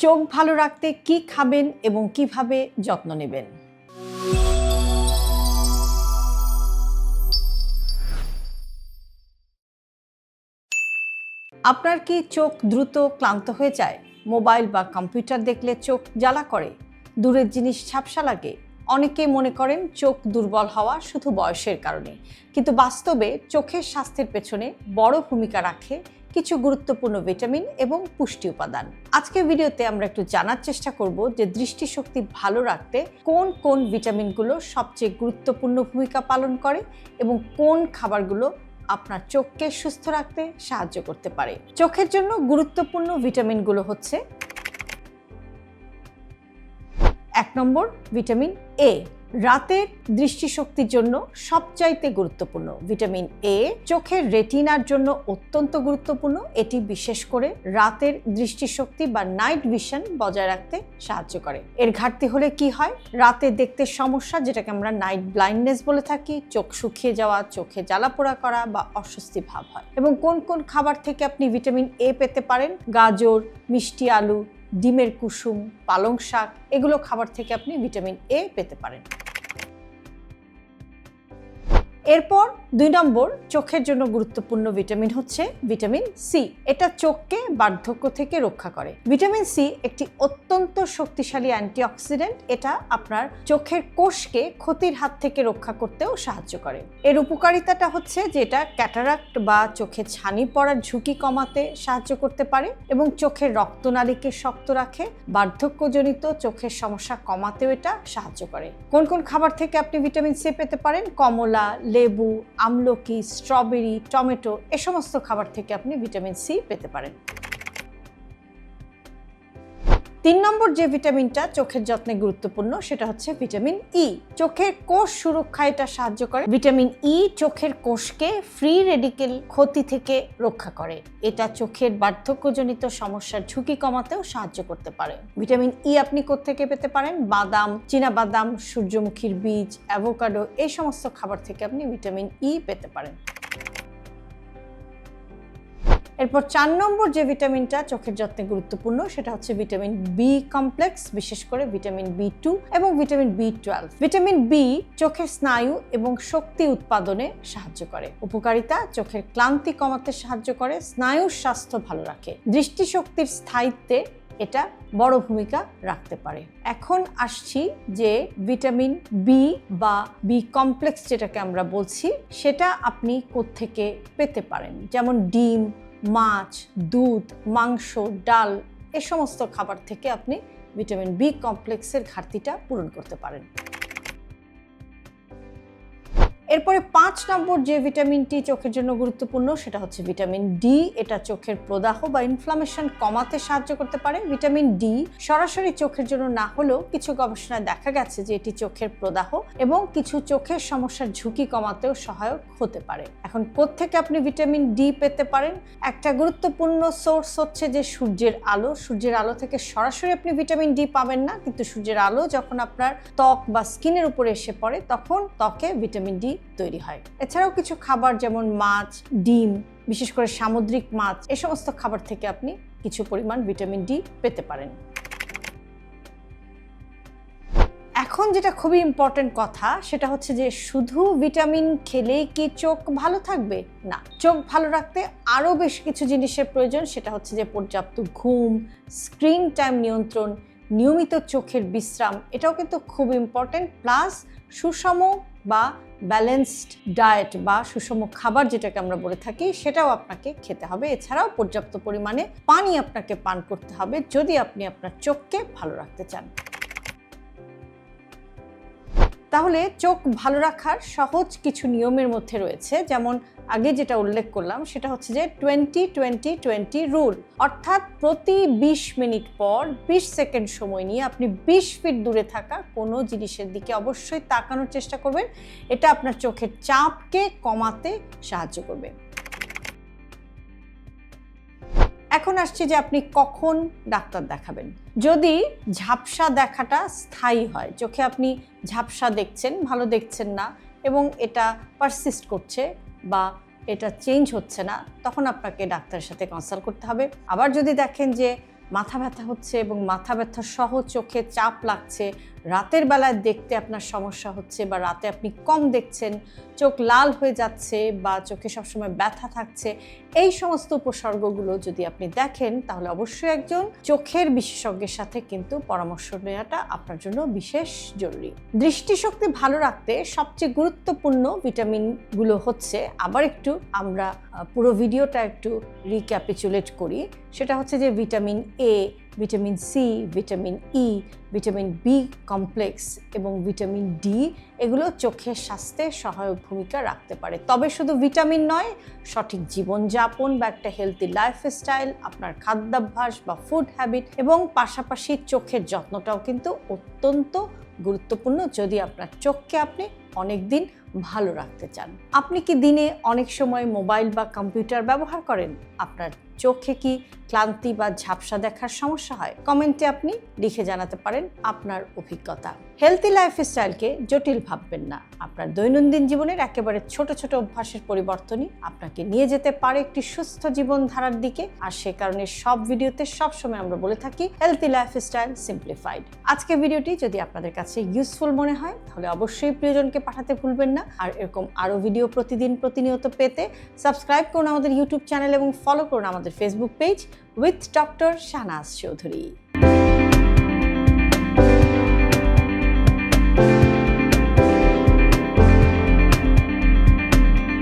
চোখ ভালো রাখতে কি খাবেন এবং কিভাবে যত্ন নেবেন। আপনার কি চোখ দ্রুত ক্লান্ত হয়ে যায়? মোবাইল বা কম্পিউটার দেখলে চোখ জ্বালা করে, দূরের জিনিস ঝাপসা লাগে? অনেকেই মনে করেন চোখ দুর্বল হওয়া শুধু বয়সের কারণে, কিন্তু বাস্তবে চোখের স্বাস্থ্যের পেছনে বড় ভূমিকা রাখে কিছু গুরুত্বপূর্ণ ভিটামিন এবং পুষ্টি উপাদান। আজকের ভিডিওতে আমরা একটু জানার চেষ্টা করব যে দৃষ্টিশক্তি ভালো রাখতে কোন কোন ভিটামিনগুলো সবচেয়ে গুরুত্বপূর্ণ ভূমিকা পালন করে এবং কোন খাবারগুলো আপনার চোখকে সুস্থ রাখতে সাহায্য করতে পারে। চোখের জন্য গুরুত্বপূর্ণ ভিটামিনগুলো হচ্ছে: 1 নম্বর, ভিটামিন এ। রাতের দৃষ্টিশক্তির জন্য সবচাইতে গুরুত্বপূর্ণ। ভিটামিন এ চোখের রেটিনার জন্য অত্যন্ত গুরুত্বপূর্ণ। এটি বিশেষ করে রাতের দৃষ্টিশক্তি বা নাইট ভিশন বজায় রাখতে সাহায্য করে। এর ঘাটতি হলে কি হয়? রাতে দেখতে সমস্যা, যেটাকে আমরা নাইট ব্লাইন্ডনেস বলে থাকি, চোখ শুকিয়ে যাওয়া, চোখে জ্বালাপোড়া করা বা অস্বস্তি ভাব হয়। এবং কোন কোন খাবার থেকে আপনি ভিটামিন এ পেতে পারেন? গাজর, মিষ্টি আলু, ডিমের কুসুম, পালং শাক, এগুলো খাবার থেকে আপনি ভিটামিন এ পেতে পারেন। এরপর 2 নম্বর চোখের জন্য গুরুত্বপূর্ণ ভিটামিন হচ্ছে ভিটামিন সি। এটা চোখকে বার্ধক্য থেকে রক্ষা করে। ভিটামিন সি একটি অত্যন্ত শক্তিশালী অ্যান্টিঅক্সিডেন্ট। এটা আপনার চোখের কোষকে ক্ষতির হাত থেকে রক্ষা করতেও সাহায্য করে। এর উপকারিতাটা হচ্ছে যে এটা ক্যাটারাক্ট বা চোখে ছানি পড়ার ঝুঁকি কমাতে সাহায্য করতে পারে এবং চোখের রক্তনালীকে শক্ত রাখে। বার্ধক্যজনিত চোখের সমস্যা কমাতেও এটা সাহায্য করে। কোন কোন খাবার থেকে আপনি ভিটামিন সি পেতে পারেন? কমলা, লেবু, আমলকি, স্ট্রবেরি, টমেটো, এ সমস্ত খাবার থেকে আপনি ভিটামিন সি পেতে পারেন। 3 নম্বর যে ভিটামিনটা চোখের যত্নে গুরুত্বপূর্ণ সেটা হচ্ছে ভিটামিন ই। চোখের কোষ সুরক্ষায় এটা সাহায্য করে। ভিটামিন ই চোখের কোষকে ফ্রি রেডিকেল ক্ষতি থেকে রক্ষা করে। এটা চোখের বার্ধক্যজনিত সমস্যার ঝুঁকি কমাতেও সাহায্য করতে পারে। ভিটামিন ই আপনি কোত্থেকে পেতে পারেন? বাদাম, চীনাবাদাম, সূর্যমুখীর বীজ, অ্যাভোকাডো, এই সমস্ত খাবার থেকে আপনি ভিটামিন ই পেতে পারেন। এরপর 4 নম্বর যে ভিটামিনটা চোখের যত্নে গুরুত্বপূর্ণ সেটা হচ্ছে ভিটামিন বি কমপ্লেক্স, বিশেষ করে ভিটামিন বি2 এবং ভিটামিন বি12। ভিটামিন বি চোখের স্নায়ু এবং শক্তি উৎপাদনে সাহায্য করে। উপকারিতা: চোখের ক্লান্তি কমাতে সাহায্য করে, স্নায়ুর স্বাস্থ্য ভালো রাখে, দৃষ্টিশক্তির স্থায়িত্বে এটা বড় ভূমিকা রাখতে পারে। এখন আসছি যে ভিটামিন বি বা বি কমপ্লেক্স যেটাকে আমরা বলছি, সেটা আপনি কোত্থেকে পেতে পারেন? যেমন ডিম, মাছ, দুধ, মাংস, ডাল, এ সমস্ত খাবার থেকে আপনি ভিটামিন বি কমপ্লেক্সের ঘাটতিটা পূরণ করতে পারেন। এরপরে 5 নম্বর যে ভিটামিনটি চোখের জন্য গুরুত্বপূর্ণ সেটা হচ্ছে ভিটামিন ডি। এটা চোখের প্রদাহ বা ইনফ্লামেশন কমাতে সাহায্য করতে পারে। ভিটামিন ডি সরাসরি চোখের জন্য না হলেও কিছু গবেষণায় দেখা গেছে যে এটি চোখের প্রদাহ এবং কিছু চোখের সমস্যার ঝুঁকি কমাতেও সহায়ক হতে পারে। এখন কোত্থেকে আপনি ভিটামিন ডি পেতে পারেন? একটা গুরুত্বপূর্ণ সোর্স হচ্ছে যে সূর্যের আলো। সূর্যের আলো থেকে সরাসরি আপনি ভিটামিন ডি পাবেন না, কিন্তু সূর্যের আলো যখন আপনার ত্বক বা স্কিনের উপরে এসে পড়ে তখন ত্বকে ভিটামিন ডি তৈরি হয়। এছাড়াও কিছু খাবার যেমন মাছ, ডিম, বিশেষ করে সামুদ্রিক মাছ, এই সমস্ত খাবার থেকে আপনি কিছু পরিমাণ ভিটামিন ডি পেতে পারেন। এখন যেটা খুবই ইম্পর্টেন্ট কথা সেটা হচ্ছে যে শুধু ভিটামিন খেলেই কি চোখ ভালো থাকবে? না, চোখ ভালো রাখতে আরও বেশ কিছু জিনিসের প্রয়োজন। সেটা হচ্ছে যে পর্যাপ্ত ঘুম, স্ক্রিন টাইম নিয়ন্ত্রণ, নিয়মিত চোখের বিশ্রাম, এটাও কিন্তু খুব ইম্পর্টেন্ট। প্লাস সুষম বা ব্যালেন্সড ডায়েট বা সুষম খাবার যেটাকে আমরা বলে থাকি সেটাও আপনাকে খেতে হবে। এছাড়াও পর্যাপ্ত পরিমাণে পানি আপনাকে পান করতে হবে যদি আপনি আপনার চোখকে ভালো রাখতে চান। তাহলে চোখ ভালো রাখার সহজ কিছু নিয়মের মধ্যে রয়েছে, যেমন আগে যেটা উল্লেখ করলাম সেটা হচ্ছে যে 20-20-20 রুল, অর্থাৎ প্রতি 20 মিনিট পর 20 সেকেন্ড সময় নিয়ে আপনি 20 ফিট দূরে থাকা কোনো জিনিসের দিকে অবশ্যই তাকানোর চেষ্টা করবেন। এটা আপনার চোখের চাপকে কমাতে সাহায্য করবে। এখন আসছে যে আপনি কখন ডাক্তার দেখাবেন। যদি ঝাপসা দেখাটা স্থায়ী হয়, চোখে আপনি ঝাপসা দেখছেন, ভালো দেখছেন না এবং এটা পারসিস্ট করছে বা এটা চেঞ্জ হচ্ছে না, তখন আপনাকে ডাক্তারের সাথে কনসাল্ট করতে হবে। আবার যদি দেখেন যে মাথা ব্যথা হচ্ছে এবং মাথা ব্যথা সহ চোখে চাপ লাগছে, রাতের বেলায় দেখতে আপনার সমস্যা হচ্ছে বা রাতে আপনি কম দেখছেন, চোখ লাল হয়ে যাচ্ছে বা চোখে সবসময় ব্যথা থাকছে, এই সমস্ত উপসর্গগুলো যদি আপনি দেখেন তাহলে অবশ্যই একজন চোখের বিশেষজ্ঞের সাথে কিন্তু পরামর্শ নেওয়াটা আপনার জন্য বিশেষ জরুরি। দৃষ্টিশক্তি ভালো রাখতে সবচেয়ে গুরুত্বপূর্ণ ভিটামিনগুলো হচ্ছে, আবার একটু আমরা পুরো ভিডিওটা একটু রিক্যাপিচুলেট করি, সেটা হচ্ছে যে vitamin A, vitamin C, vitamin E, vitamin B complex এবং ভিটামিন ডি, এগুলো চোখের স্বাস্থ্যে সহায়ক ভূমিকা রাখতে পারে। তবে শুধু ভিটামিন নয়, সঠিক জীবনযাপন বা একটা হেলদি লাইফস্টাইল, আপনার খাদ্যাভ্যাস বা ফুড হ্যাবিট এবং পাশাপাশি চোখের যত্নটাও কিন্তু অত্যন্ত গুরুত্বপূর্ণ যদি আপনার চোখকে আপনি অনেক দিন ভালো রাখতে চান। আপনি কি দিনে অনেক সময় মোবাইল বা কম্পিউটার ব্যবহার করেন? আপনার চোখে কি ক্লান্তি বা ঝাপসা দেখার সমস্যা হয়? কমেন্টে আপনি লিখে জানাতে পারেন আপনার অভিজ্ঞতা। হেলথি লাইফস্টাইলকে জটিল ভাববেন না। আপনার দৈনন্দিন জীবনের একেবারে ছোট ছোট অভ্যাসের পরিবর্তনই আপনাকে নিয়ে যেতে পারে একটি সুস্থ জীবনধারার দিকে। আর সে কারণে সব ভিডিওতে সবসময় আমরা বলে থাকি হেলথি লাইফস্টাইল সিম্পলিফাইড। আজকের ভিডিওটি যদি আপনাদের কাছে ইউজফুল মনে হয় তাহলে অবশ্যই প্রিয়জনকে পাঠাতে ভুলবেন না। আর এরকম আরও ভিডিও প্রতিনিয়ত পেতে সাবস্ক্রাইব করুন আমাদের ইউটিউব চ্যানেল এবং ফলো করুন আমাদের Facebook page with doctor Shahnaz Chowdhury.